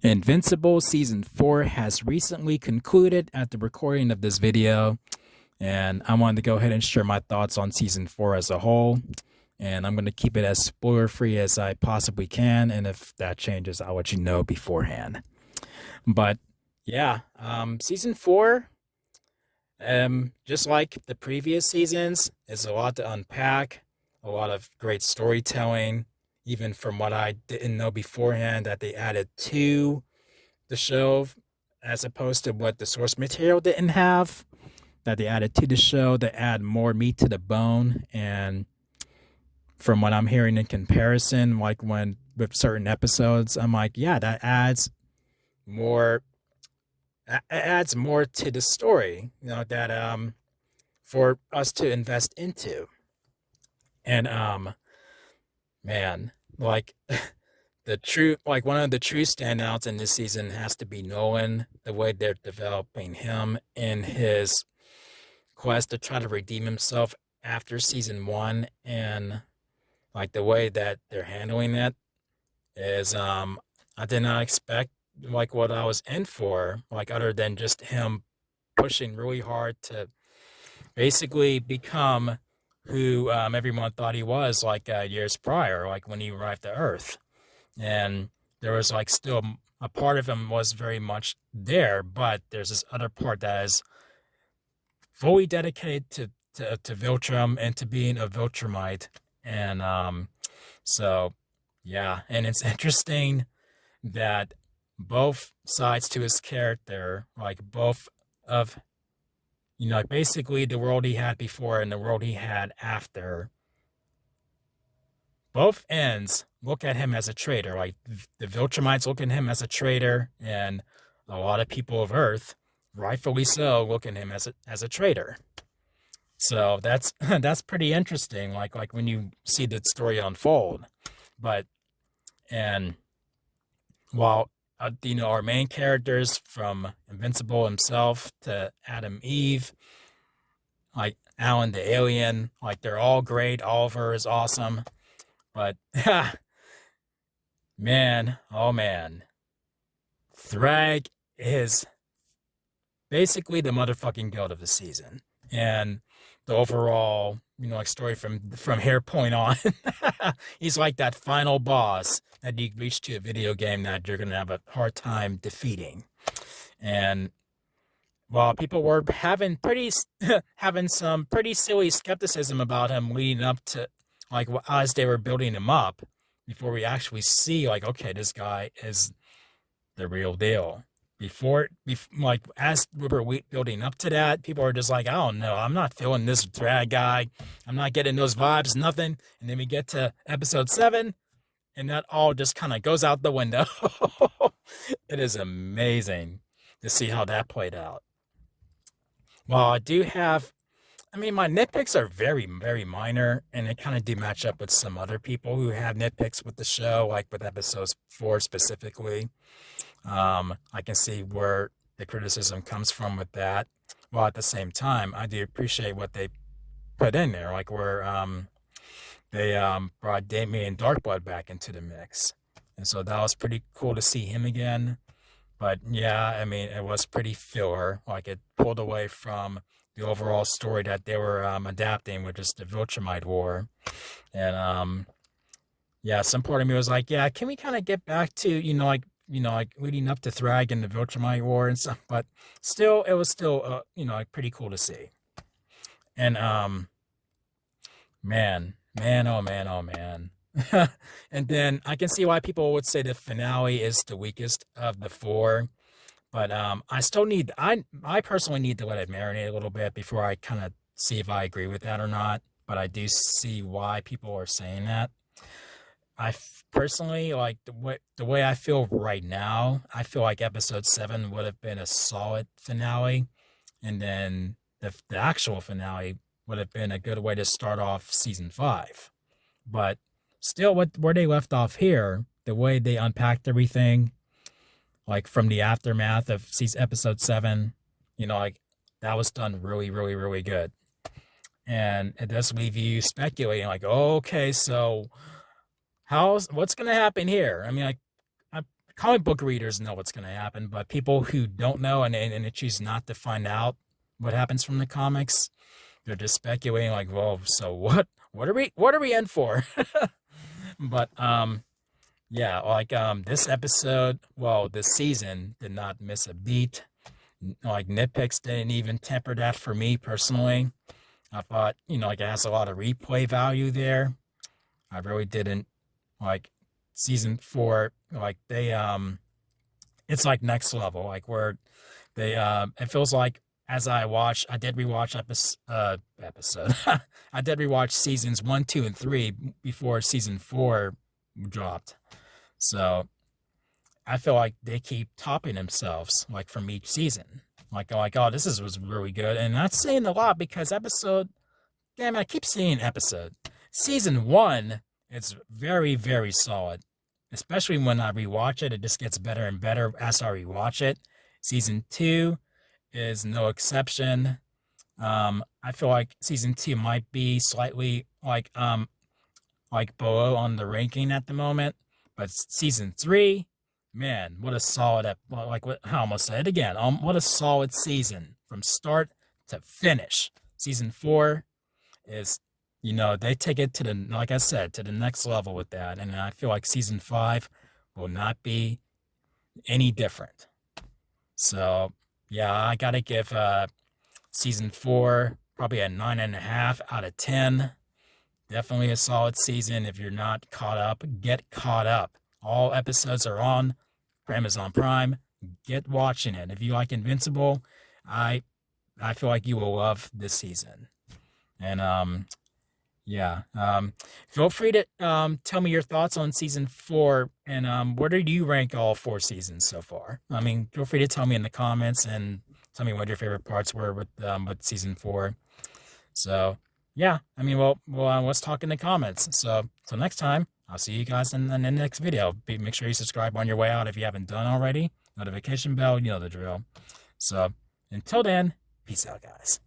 Invincible Season 4 has recently concluded at the recording of this video, and I wanted to go ahead and share my thoughts on Season 4 as a whole. And I'm going to keep it as spoiler free as I possibly can, and if that changes, I'll let you know beforehand. But yeah, Season 4, just like the previous seasons, is a lot to unpack, a lot of great storytelling, even from what I didn't know beforehand that they added to the show as opposed to what the source material didn't have, that they added to the show to add more meat to the bone. And from what I'm hearing in comparison, like when with certain episodes, I'm like, yeah, that more adds more to the story, that for us to invest into. And man, like one of the true standouts in this season has to be Nolan, the way they're developing him in his quest to try to redeem himself after season 1, and like the way that they're handling it is I did not expect like what I was in for, like other than just him pushing really hard to basically become who everyone thought he was, like years prior, like when he arrived to Earth. And there was like still a part of him was very much there, but there's this other part that is fully dedicated to Viltrum and to being a Viltrumite. And so yeah, and it's interesting that both sides to his character, like both of basically the world he had before and the world he had after, both ends look at him as a traitor. Like the Viltrumites look at him as a traitor, and a lot of people of Earth, rightfully so, look at him as a traitor. So that's that's pretty interesting. Like when you see the story unfold, but and while our main characters from Invincible himself to Adam Eve, like Alan the alien, like they're all great. Oliver is awesome, but man, oh man, Thrag is basically the motherfucking goat of the season, and the overall, like story from here point on. He's like that final boss that you reach to a video game that you're gonna have a hard time defeating. And while people were having having some pretty silly skepticism about him leading up to, like, as they were building him up, before we actually see, like, okay, this guy is the real deal. Like, as we were building up to that, people were just like, I don't know, I'm not feeling this drag guy. I'm not getting those vibes, nothing. And then we get to episode 7, and that all just kind of goes out the window. It is amazing to see how that played out. Well, I do have, my nitpicks are very, very minor, and they kind of do match up with some other people who have nitpicks with the show, like with episodes 4 specifically. I can see where the criticism comes from with that. While at the same time, I do appreciate what they put in there, like where they brought Damien Darkblood back into the mix. And so that was pretty cool to see him again. But yeah, it was pretty filler. Like it pulled away from the overall story that they were adapting, which is the Viltrumite War. And yeah, some part of me was like, yeah, can we kind of get back to, like leading up to Thrag and the Viltrumite War and stuff, but still, it was still, pretty cool to see. And, man, oh man. And then I can see why people would say the finale is the weakest of the 4, but, I personally need to let it marinate a little bit before I kind of see if I agree with that or not, but I do see why people are saying that. Personally, like the way I feel right now, I feel like episode 7 would have been a solid finale, and then the actual finale would have been a good way to start off season 5. But still, where they left off here, the way they unpacked everything, like from the aftermath of episode 7, like that was done really, really, really good, and it does leave you speculating, like, okay, so what's going to happen here? comic book readers know what's going to happen, but people who don't know and choose not to find out what happens from the comics, they're just speculating like, well, so what are we in for? But yeah, like this episode, well, this season did not miss a beat. Like nitpicks didn't even temper that for me personally. I thought, like it has a lot of replay value there. I really didn't like season 4. Like they it's like next level. Like where they it feels like as I did rewatch episode. I did rewatch seasons 1, 2, and 3 before season 4 dropped. So I feel like they keep topping themselves, like from each season. Like oh, was really good, and that's saying a lot because damn, I keep saying episode. Season 1 is very, very solid, especially when I rewatch it. It just gets better and better as I rewatch it. Season 2 is no exception. I feel like season 2 might be slightly like below on the ranking at the moment, but season 3, man, what a solid I almost said it again. What a solid season from start to finish. Season 4 is, they take it to the next level with that, and I feel like season 5 will not be any different. So yeah, I gotta give season 4 probably a 9.5 out of 10. Definitely a solid season. If you're not caught up, get caught up. All episodes are on Amazon Prime. Get watching it. If you like Invincible, I feel like you will love this season. And yeah, feel free to tell me your thoughts on season 4, and where do you rank all 4 seasons so far? I mean, feel free to tell me in the comments and tell me what your favorite parts were with season 4. So yeah, I mean, well, let's talk in the comments. So till next time, I'll see you guys in the next video. Make sure you subscribe on your way out if you haven't done already. Notification bell, you know the drill. So until then, peace out, guys.